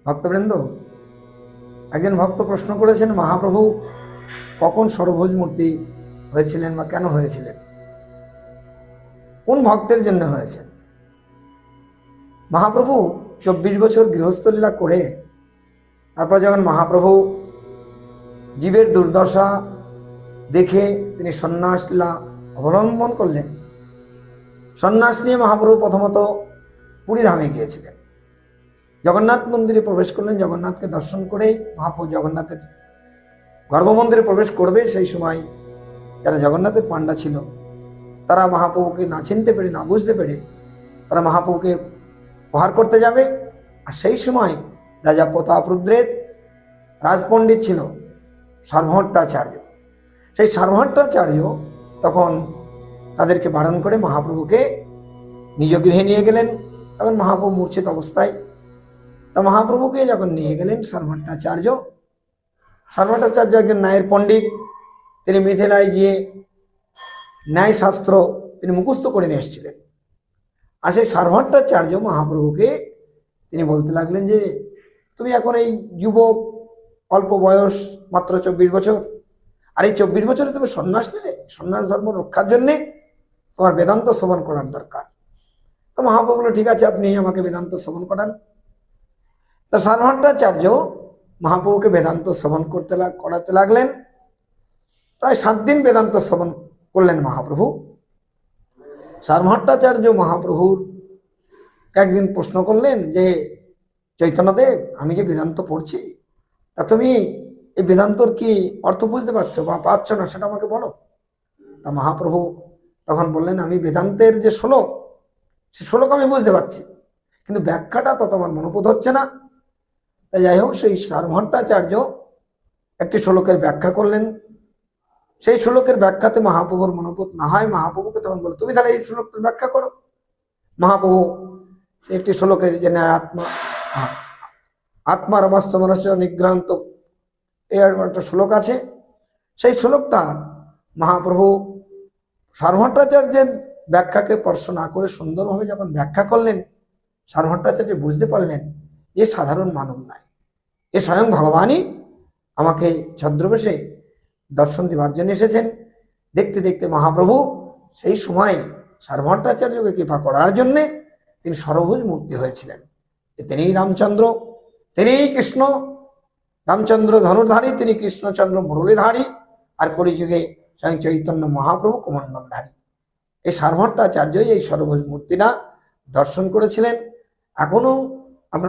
ভক্তবৃন্দ, একজন ভক্ত প্রশ্ন করেছেন, মহাপ্রভু কখন ষড়ভুজ মূর্তি হয়েছিলেন বা কেন হয়েছিলেন, কোন ভক্তের জন্য হয়েছেন? মহাপ্রভু 24 বছর গৃহস্থলীলা করে তারপর যখন মহাপ্রভু জীবের দুর্দশা দেখে তিনি সন্ন্যাস লীলা অবলম্বন করলেন। সন্ন্যাস নিয়ে মহাপ্রভু প্রথমত পুরী ধামে গিয়েছিলেন। জগন্নাথ মন্দিরে প্রবেশ করলেন। জগন্নাথকে দর্শন করেই মহাপ্রভু জগন্নাথের গর্ভমন্দিরে প্রবেশ করবে। সেই সময় যারা জগন্নাথের পাণ্ডা ছিল তারা মহাপ্রভুকে না চিনতে পেরে, না বুঝতে পেরে তারা মহাপ্রভুকে প্রহার করতে যাবে। আর সেই সময় রাজা প্রতাপরুদ্রের রাজপণ্ডিত ছিল সার্বভট্টাচার্য। সেই সার্বভট্টাচার্য তখন তাদেরকে বারণ করে মহাপ্রভুকে নিজ গৃহে নিয়ে গেলেন। তখন মহাপ্রভু মূর্ছিত অবস্থায়, তা মহাপ্রভুকে যখন নিয়ে গেলেন সার্বভট্টাচার্য একজন ন্যায়ের পণ্ডিত। তিনি মিথিলায় গিয়ে ন্যায়শাস্ত্র তিনি মুখস্থ করে নিয়ে এসেছিলেন। আর সেই সার্বভট্টাচার্য মহাপ্রভুকে তিনি বলতে লাগলেন যে, তুমি এখন এই যুবক, অল্প বয়স, মাত্র 24 বছর, আর এই 24 বছরে তুমি সন্ন্যাস নিলে। সন্ন্যাস ধর্ম রক্ষার জন্যে তোমার বেদান্ত শ্রবণ করার দরকার। তো মহাপ্রভু বলল, ঠিক আছে, আপনি আমাকে বেদান্ত শ্রবণ করান। তা সার্বভট্টাচার্য মহাপ্রভুকে বেদান্ত শ্রবণ করাতে লাগলেন। প্রায় 7 দিন বেদান্ত শ্রবণ করলেন মহাপ্রভু। সার্বভট্টাচার্য মহাপ্রভুর একদিন প্রশ্ন করলেন যে, চৈতন্যদেব, আমি যে বেদান্ত পড়ছি, তা তুমি এই বেদান্তর কি অর্থ বুঝতে পারছো বা পাচ্ছ না, সেটা আমাকে বলো। তা মহাপ্রভু তখন বললেন, আমি বেদান্তের যে শ্লোক, সে শ্লোক আমি বুঝতে পারছি, কিন্তু ব্যাখ্যাটা তত আমার মনোবোধ হচ্ছে না। তাই যাই হোক, সেই সার্বভট্টাচার্য একটি শ্লোকের ব্যাখ্যা করলেন। সেই শ্লোকের ব্যাখ্যাতে মহাপ্রভুর মনোবোধ না হয়, মহাপ্রভুকে তখন বলে, তুমি তাহলে এই শ্লোকটির ব্যাখ্যা করো। মহাপ্রভু একটি শ্লোকের যে ন্যায় আত্মার মস্ত মনস্য নিগ্রান্ত, এর একটা শ্লোক আছে। সেই শ্লোকটা মহাপ্রভু সার্বভট্টাচার্যের ব্যাখ্যাকে স্পর্শ না করে সুন্দরভাবে যখন ব্যাখ্যা করলেন, সার্বভট্টাচার্য বুঝতে পারলেন এ সাধারণ মানব নয়, এ স্বয়ং ভগবানই আমাকে ছদ্মবেশে দর্শন দেওয়ার জন্য এসেছেন। দেখতে দেখতে মহাপ্রভু সেই সময় সার্বভট্টাচার্যকে কৃপা করার জন্যে তিনি ষড়ভুজ মূর্তি হয়েছিলেন। তিনিই রামচন্দ্র, তিনিই কৃষ্ণ। রামচন্দ্র ধনুর্ধারী, তিনি কৃষ্ণচন্দ্র মুরলীধারী, আর কলিযুগে স্বয়ং চৈতন্য মহাপ্রভু কমণ্ডলধারী। এই সার্বভট্টাচার্যই এই ষড়ভুজ মূর্তিটা দর্শন করেছিলেন। এখনো